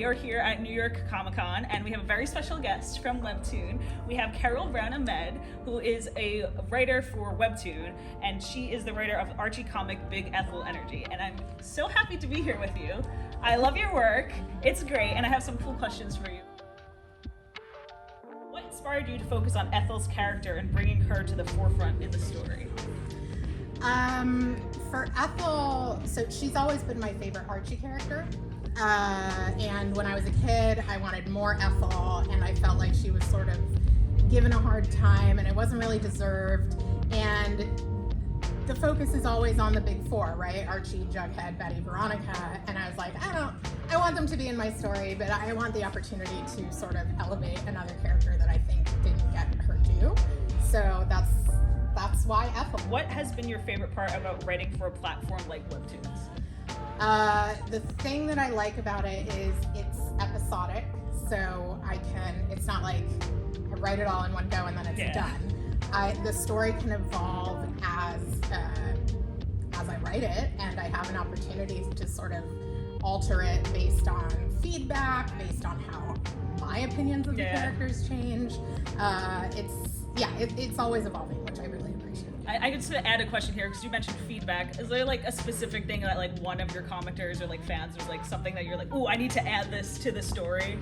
we are here at New York Comic Con, and we have a very special guest from Webtoon. We have Keryl Ahmed, who is a writer for Webtoon, and she is the writer of Archie comic Big Ethel Energy. And I'm so happy to be here with you. I love your work. It's great, and I have some cool questions for you. What inspired you to focus on Ethel's character and bringing her to the forefront in the story? For Ethel, so she's always been my favorite Archie character. And when I was a kid, I wanted more Ethel, and I felt like she was sort of given a hard time, and it wasn't really deserved. And the focus is always on the big four, right? Archie, Jughead, Betty, Veronica. And I was like, I want them to be in my story, but I want the opportunity to sort of elevate another character that I think didn't get her due. So that's why Ethel. What has been your favorite part about writing for a platform like Webtoons? The thing that I like about it is it's episodic, so it's not like I write it all in one go and then it's done. The story can evolve as I write it, and I have an opportunity to sort of alter it based on feedback, based on how my opinions of the characters change. It's always evolving, which I really appreciate. I could sort of add a question here because you mentioned feedback. Is there like a specific thing that like one of your commenters or like fans or like something that you're like, oh, I need to add this to the story?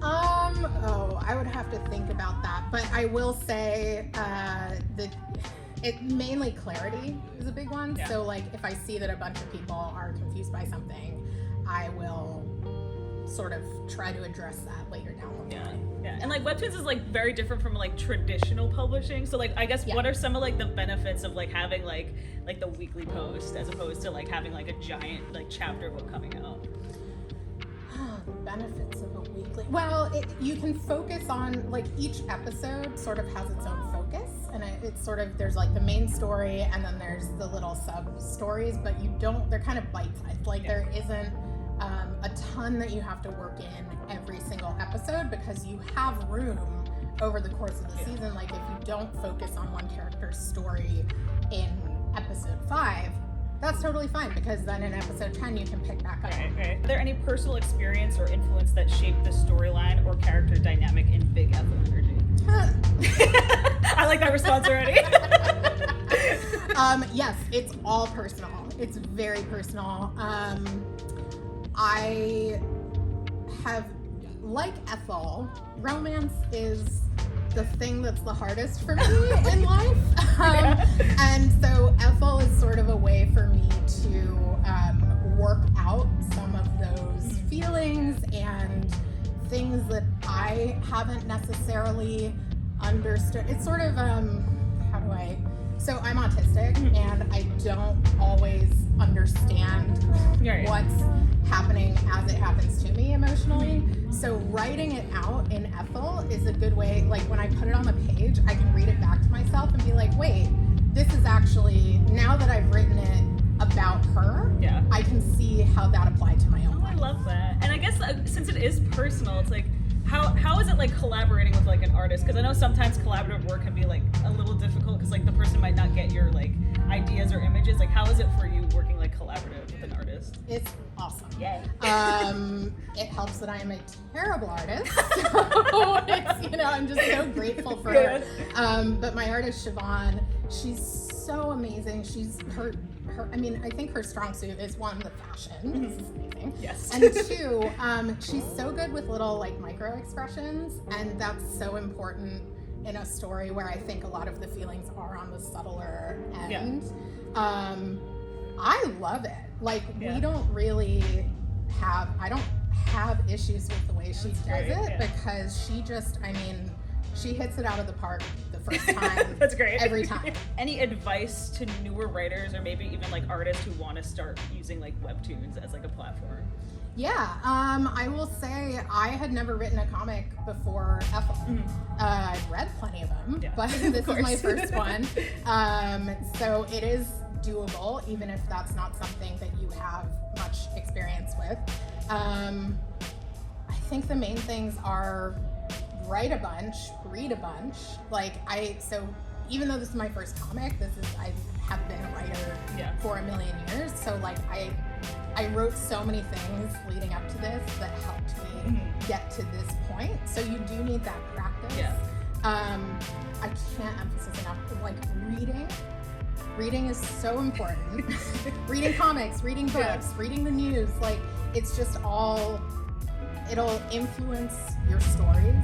I would have to think about that, but I will say mainly clarity is a big one. Yeah. So like if I see that a bunch of people are confused by something, I will sort of try to address that later down the line. Yeah, and like Webtoons is like very different from like traditional publishing. So like I guess what are some of like the benefits of like having like the weekly post as opposed to like having like a giant like chapter book coming out? The benefits of a weekly. Well, you can focus on like each episode sort of has its own focus, and it's sort of there's like the main story and then there's the little sub stories, but they're kind of bite-sized. Like there isn't a ton that you have to work in every single episode because you have room over the course of the season. Like if you don't focus on one character's story in episode 5, that's totally fine because then in episode 10 you can pick back up. Right. Are there any personal experience or influence that shaped the storyline or character dynamic in Big Ethel Energy? I like that response already. Yes, it's all personal. It's very personal. I have, like Ethel, romance is the thing that's the hardest for me in life. And so Ethel is sort of a way for me to work out some of those feelings and things that I haven't necessarily understood. It's sort of, so I'm autistic and I don't always understand what's happening as it happens to me emotionally. So writing it out in Ethel is a good way, like when I put it on the page, I can read it back to myself and be like, wait, this is actually, now that I've written it about her, I can see how that applied to my own life. I love that. And I guess since it is personal, it's like, how is it like collaborating with like an artist? Because I know sometimes collaborative work can be like a little difficult because like the person might not get your like ideas or images. Like how is it for you working like collaborative with an artist? It's awesome. Yay. It helps that I am a terrible artist. So it's, I'm just so grateful for her. But my artist Siobhan, she's so amazing. I think her strong suit is one, the fashion. This is amazing. Yes. And two, she's so good with little like micro expressions, and that's so important in a story where I think a lot of the feelings are on the subtler end. I love it. Like we don't really I don't have issues with the way she does it because she hits it out of the park the first time. That's great. Every time. Any advice to newer writers or maybe even like artists who want to start using like Webtoons as like a platform? Yeah, I will say I had never written a comic before Ethel. I've read plenty of them, but this is my first one. So it is doable, even if that's not something that you have much experience with. I think the main things are write a bunch, read a bunch. So even though this is my first comic, I have been a writer for a million years. So like I I wrote so many things leading up to this that helped me get to this point. So you do need that practice. Yeah. I can't emphasize enough, like reading is so important. Reading comics, reading books, reading the news, like it's just it'll influence your stories.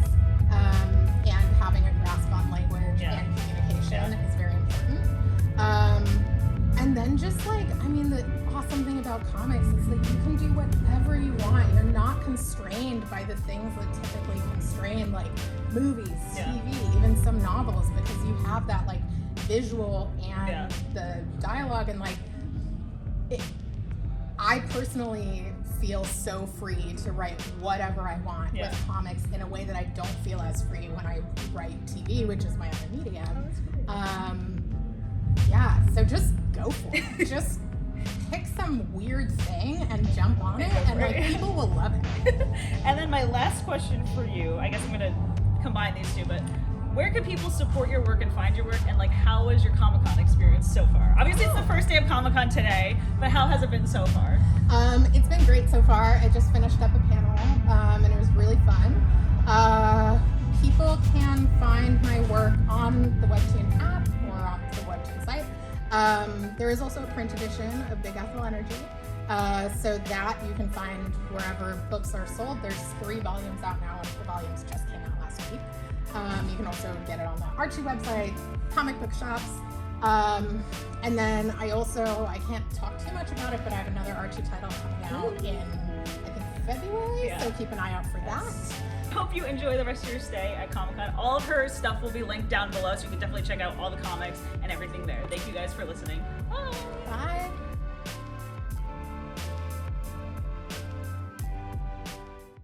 And having a grasp on language and communication is very important. And then just like, I mean, the awesome thing about comics is that you can do whatever you want. You're not constrained by the things that typically constrain like movies, TV, even some novels, because you have that like visual and the dialogue and like I personally feel so free to write whatever I want with comics in a way that I don't feel as free when I write TV, which is my other medium. So just go for it. Just pick some weird thing and jump on it, and like people will love it. And then my last question for you, I guess I'm gonna combine these two, but where can people support your work and find your work, and like how was your Comic-Con experience so far? Obviously it's the first day of Comic-Con today, but how has it been so far? It's been great so far. I just finished up a panel and it was really fun. People can find my work on the Webtoon app or on the Webtoon site. There is also a print edition of Big Ethel Energy, so that you can find wherever books are sold. There's 3 volumes out now, and the volumes just came out last week. You can also get it on the Archie website, comic book shops. And then I can't talk too much about it, but I have another Archie title coming out in, I think, February, so keep an eye out for that. Hope you enjoy the rest of your stay at Comic-Con. All of her stuff will be linked down below, so you can definitely check out all the comics and everything there. Thank you guys for listening. Bye!